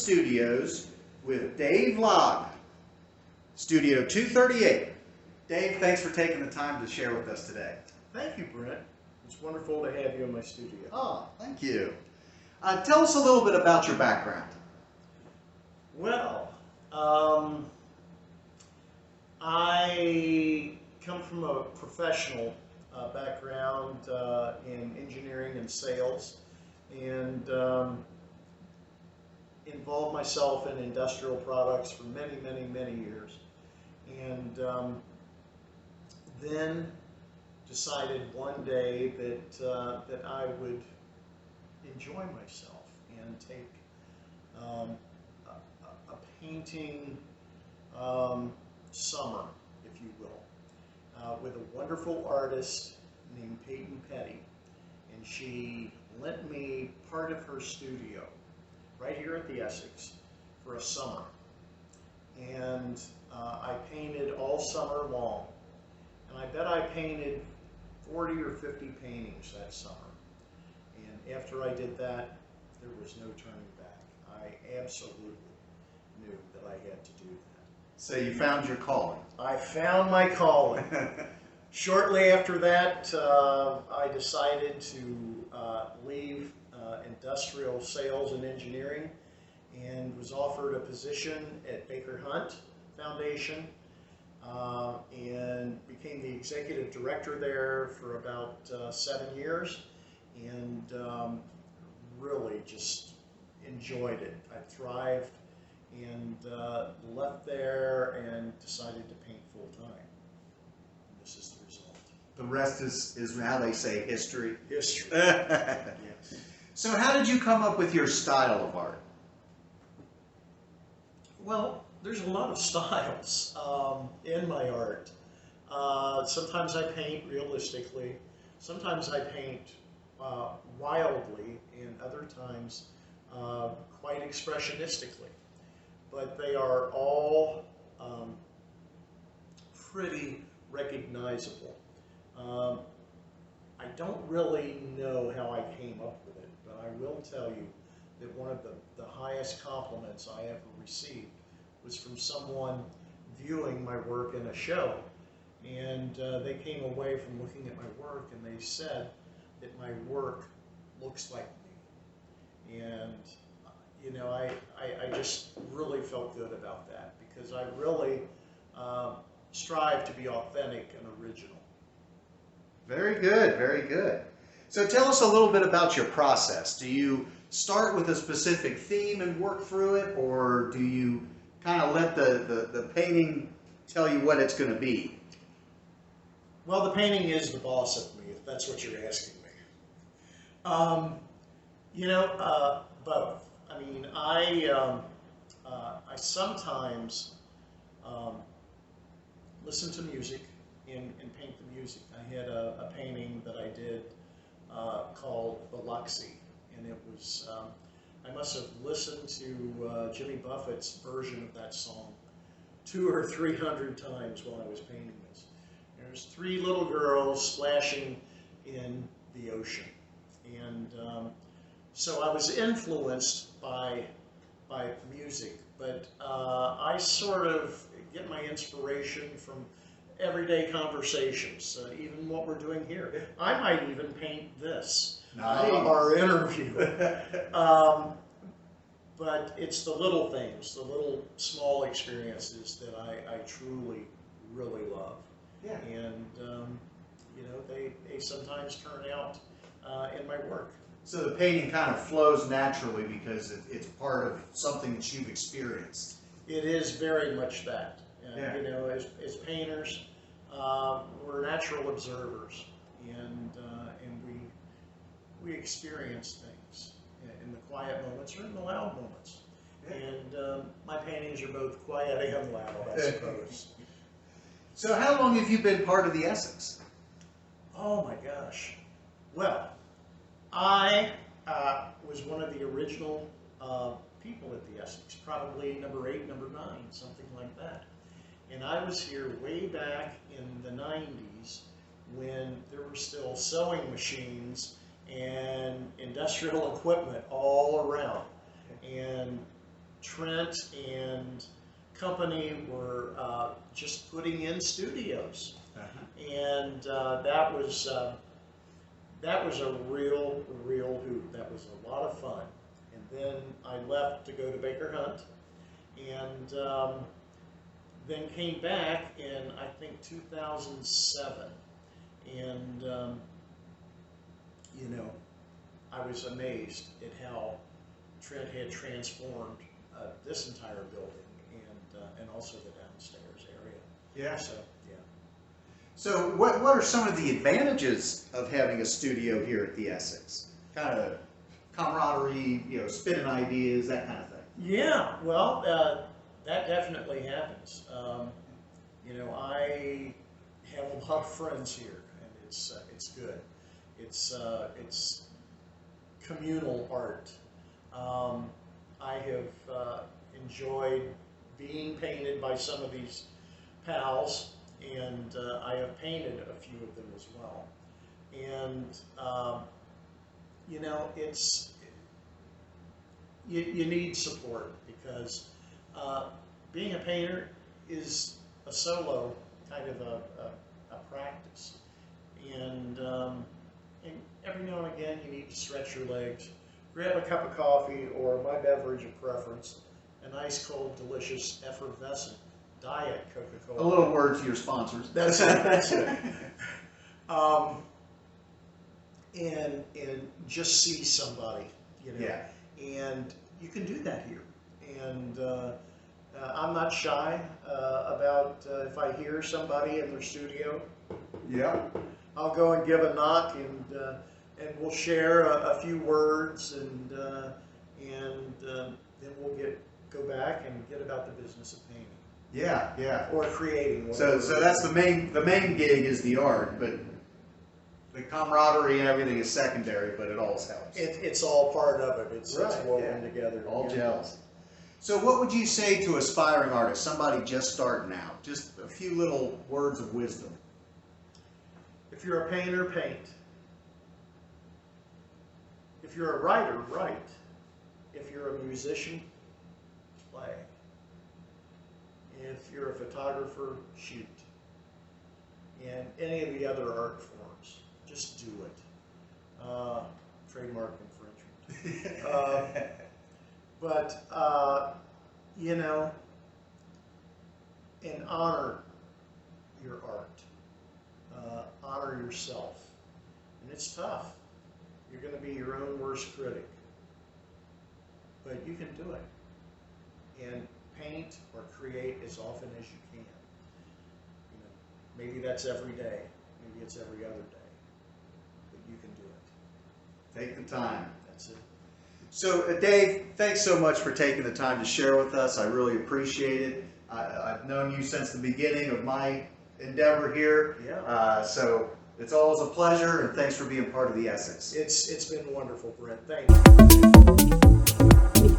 studios with Dave Laug, Studio 238. Dave, thanks for taking the time to share with us today. Thank you, Brent. It's wonderful to have you in my studio. Oh, thank you. Tell us a little bit about your background. Well, I come from a professional background in engineering and sales, and involved myself in industrial products for many, many, many years. And then decided one day that I would enjoy myself and take a painting summer, if you will, with a wonderful artist named Peyton Petty. And she lent me part of her studio right here at the Essex for a summer. And I painted all summer long. And I bet I painted 40 or 50 paintings that summer. And after I did that, there was no turning back. I absolutely knew that I had to do that. So you found your calling. I found my calling. Shortly after that, I decided to leave industrial sales and engineering and was offered a position at Baker Hunt Foundation and became the executive director there for about 7 years, and really just enjoyed it. I thrived and left there and decided to paint full time. And this is the result. The rest is how they say history. History. Yes. So how did you come up with your style of art? Well, there's a lot of styles in my art. Sometimes I paint realistically. Sometimes I paint wildly, and other times quite expressionistically. But they are all pretty recognizable. I don't really know how I came up with it, but I will tell you that one of the highest compliments I ever received was from someone viewing my work in a show. And they came away from looking at my work and they said that my work looks like me. And you know, I just really felt good about that, because I really strive to be authentic and original. Very good, very good. So tell us a little bit about your process. Do you start with a specific theme and work through it, or do you kind of let the painting tell you what it's going to be? Well, the painting is the boss of me, if that's what you're asking me. You know, both. I mean, I sometimes listen to music and paint the music. I had a painting that I did called The Luxie, and it was, I must have listened to Jimmy Buffett's version of that song 200 or 300 times while I was painting this. There's 3 little girls splashing in the ocean, and so I was influenced by music, but I sort of get my inspiration from everyday conversations, even what we're doing here. I might even paint this, our interview. But it's the little things, the little small experiences that I truly, really love. Yeah. And, you know, they sometimes turn out in my work. So the painting kind of flows naturally because it's part of something that you've experienced. It is very much that. Yeah. You know, as painters, we're natural observers, and we experience things in the quiet moments or in the loud moments. Yeah. And my paintings are both quiet and loud, I suppose. So how long have you been part of the Essex? Oh my gosh. Well, I was one of the original people at the Essex, probably number 8, number 9, something like that. And I was here way back in the 90s when there were still sewing machines and industrial equipment all around. And Trent and company were just putting in studios, and that was a real hoot. That was a lot of fun. And then I left to go to Baker Hunt, and then came back in, I think, 2007. And, you know, I was amazed at how Trent had transformed this entire building and also the downstairs area. Yeah. So, yeah. So what are some of the advantages of having a studio here at the Essex? Kind of camaraderie, you know, spinning ideas, that kind of thing. Yeah, well, that definitely happens. You know, I have a lot of friends here, and it's good. It's communal art. I have enjoyed being painted by some of these pals, and I have painted a few of them as well. And you know, you need support, because being a painter is a solo kind of a practice, and every now and again you need to stretch your legs, grab a cup of coffee, or my beverage of preference, an ice cold, delicious, effervescent diet Coca-Cola. A little word to your sponsors. That's it. That's it. And just see somebody, you know. Yeah. And you can do that here. And I'm not shy about if I hear somebody in their studio. Yeah. I'll go and give a knock, and we'll share a few words, and then we'll go back and get about the business of painting. Yeah, yeah. Or creating. So that's the main gig is the art, but the camaraderie and everything is secondary, but it all helps. It's all part of it. It's Right, woven together. All gels. So what would you say to aspiring artists, somebody just starting out? Just a few little words of wisdom. If you're a painter, paint. If you're a writer, write. If you're a musician, play. If you're a photographer, shoot. And any of the other art forms, just do it. Trademark infringement. But you know, and honor your art. Honor yourself. And it's tough. You're going to be your own worst critic. But you can do it. And paint or create as often as you can. You know, maybe that's every day. Maybe it's every other day. But you can do it. Take the time. That's it. So Dave, thanks so much for taking the time to share with us. I really appreciate it. I've known you since the beginning of my endeavor here. Yeah. So it's always a pleasure, and thanks for being part of the Essex. It's been wonderful, Brent. Thank you.